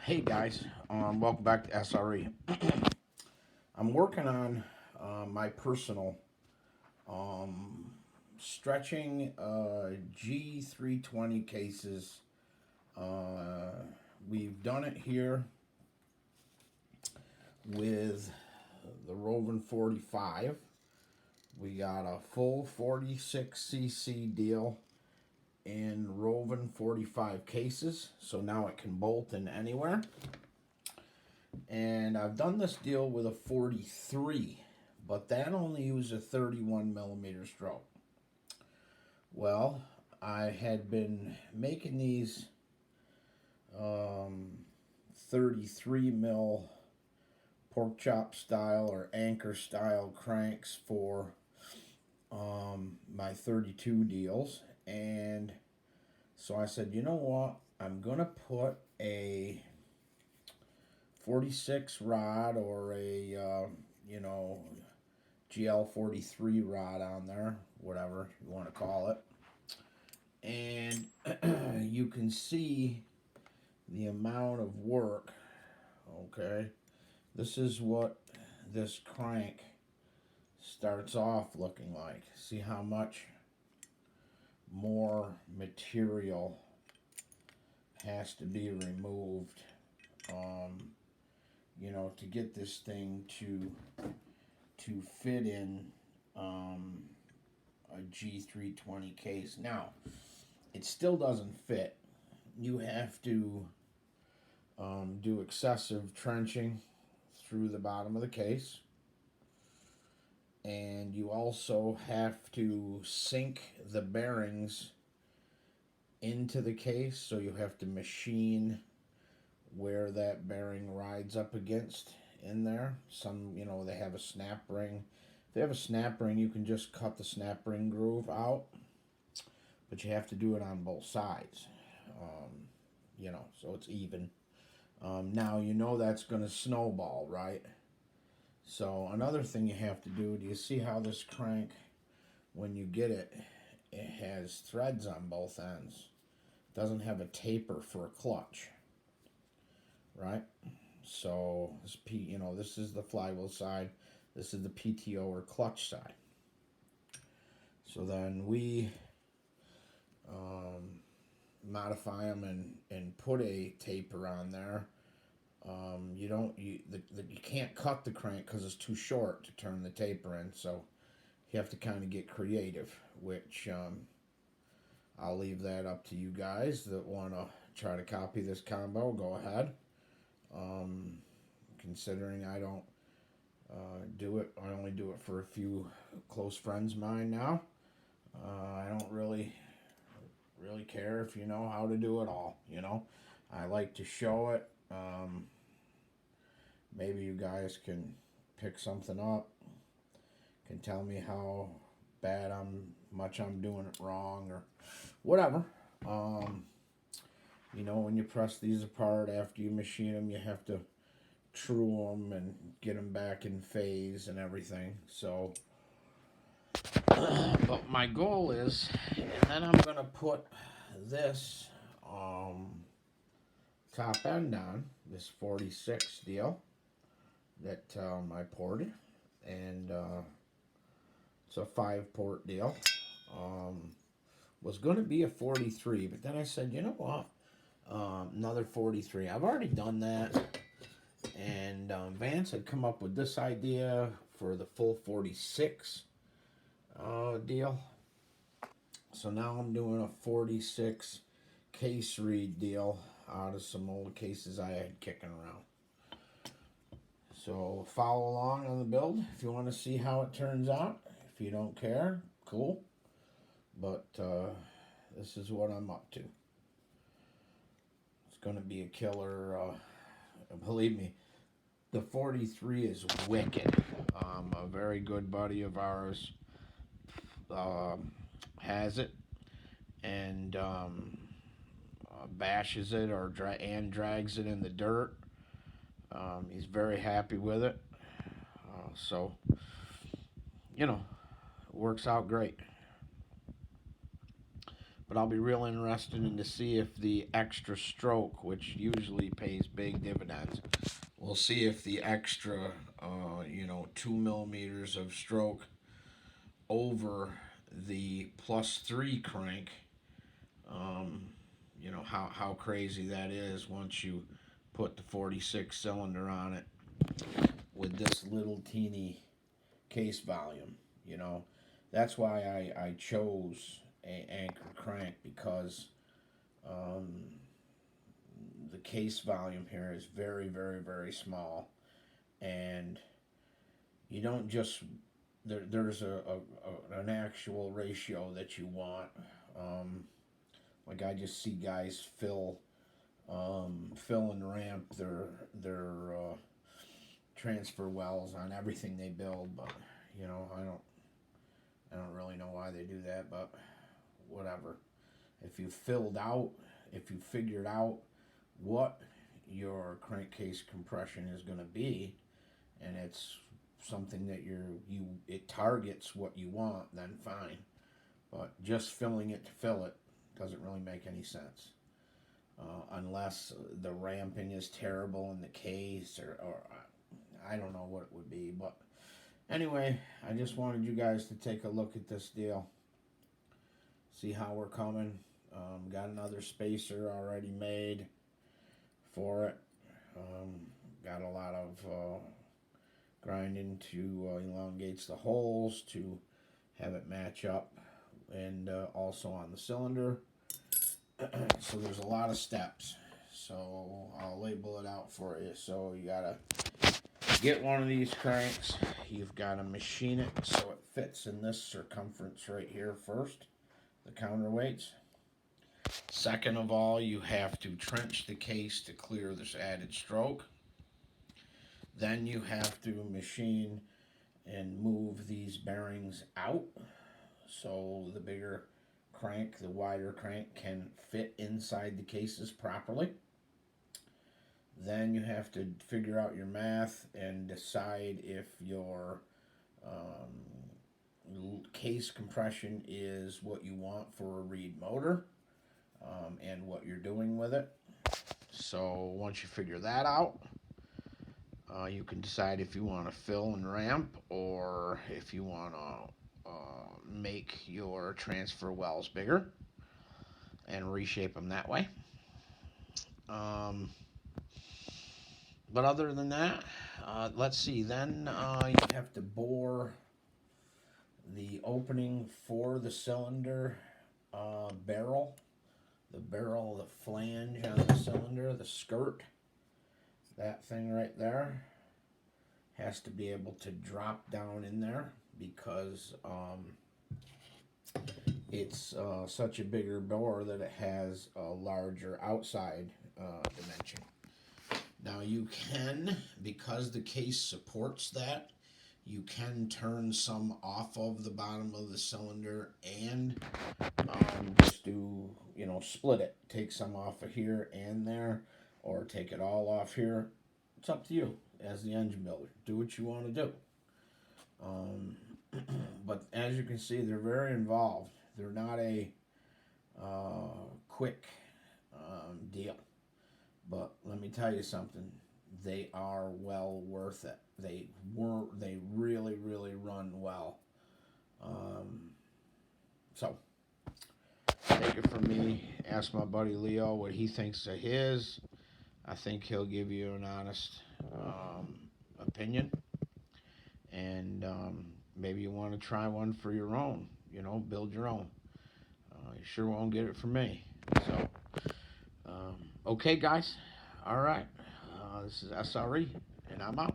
Hey guys, welcome back to SRE. I'm working on my personal um, stretching G320 cases. Uh, we've done it here with the Rovin 45. We got a full 46cc deal in Rovin 45 cases, so now it can bolt in anywhere. And I've done this deal with a 43, but that only used a 31 millimeter stroke. Well, I had been making these 33 mil pork chop style or anchor style cranks for my 32 deals, and so I said, you know what, I'm gonna put a 46 rod or a GL43 rod on there, whatever you want to call it. And you can see the amount of work. Okay, this is what this crank starts off looking like. See how much more material has to be removed, to get this thing to fit in a G320 case. Now, it still doesn't fit. You have to do excessive trenching through the bottom of the case. And you also have to sink the bearings into the case, so you have to machine where that bearing rides up against in there. Some, they have a snap ring. If they have a snap ring, you can just cut the snap ring groove out, but you have to do it on both sides, so it's even. Now, that's going to snowball, right? So another thing you have to do you see how this crank, when you get it, it has threads on both ends. It doesn't have a taper for a clutch, right? So this is the flywheel side. This is the PTO or clutch side. So then we modify them and put a taper on there. You can't cut the crank because it's too short to turn the taper in. So you have to kind of get creative, which I'll leave that up to you guys that want to try to copy this combo. Go ahead. Considering I don't do it, I only do it for a few close friends of mine now. I don't really care if you know how to do it all. I like to show it. Maybe you guys can pick something up, can tell me how much I'm doing it wrong or whatever. When you press these apart after you machine them, you have to true them and get them back in phase and everything. So, but my goal is, and then I'm gonna put this top end on this 46 deal that I ported, and it's a 5-port deal. Was going to be a 43, but then I said, you know what, another 43. I've already done that, and Vance had come up with this idea for the full 46 deal. So now I'm doing a 46 case read deal out of some old cases I had kicking around. So follow along on the build if you want to see how it turns out. If you don't care, cool. But this is what I'm up to. It's going to be a killer. Believe me, the 43 is wicked. A very good buddy of ours has it and bashes it or drags it in the dirt. He's very happy with it. So, it works out great. But I'll be real interested in to see if the extra stroke, which usually pays big dividends, we'll see if the extra, 2 millimeters of stroke over the +3 crank, how crazy that is once you put the 46 cylinder on it with this little teeny case volume. That's why I chose a anchor crank, because the case volume here is very, very, very small, and you don't just there's an actual ratio that you want. Like I just see guys fill and ramp their transfer wells on everything they build, but I don't really know why they do that, but whatever. If you figured out what your crankcase compression is going to be, and it's something that it targets what you want, then fine. But just filling it to fill it doesn't really make any sense, unless the ramping is terrible in the case, or I don't know what it would be. But anyway, I just wanted you guys to take a look at this deal, see how we're coming. Got another spacer already made for it. Got a lot of grinding to elongates the holes to have it match up, and also on the cylinder. So there's a lot of steps. So I'll label it out for you. So you gotta get one of these cranks. You've got to machine it so it fits in this circumference right here first, the counterweights. Second of all, you have to trench the case to clear this added stroke. Then you have to machine and move these bearings out so the bigger crank, the wider crank, can fit inside the cases properly. Then you have to figure out your math and decide if your case compression is what you want for a Reed motor, and what you're doing with it. So once you figure that out, you can decide if you want to fill and ramp, or if you want to make your transfer wells bigger and reshape them that way. But other than that, let's see. Then you have to bore the opening for the cylinder barrel, the flange on the cylinder, the skirt. That thing right there has to be able to drop down in there, because it's such a bigger bore that it has a larger outside dimension. Now you can, because the case supports that, you can turn some off of the bottom of the cylinder and just do, split it. Take some off of here and there, or take it all off here. It's up to you as the engine builder. Do what you want to do. But as you can see, they're very involved. They're not a quick deal. But let me tell you something. They are well worth it. They really, really run well. So take it from me. Ask my buddy Leo what he thinks of his. I think he'll give you an honest opinion. And maybe you want to try one for your own. Build your own. You sure won't get it from me. So, okay, guys. All right. This is SRE, and I'm out.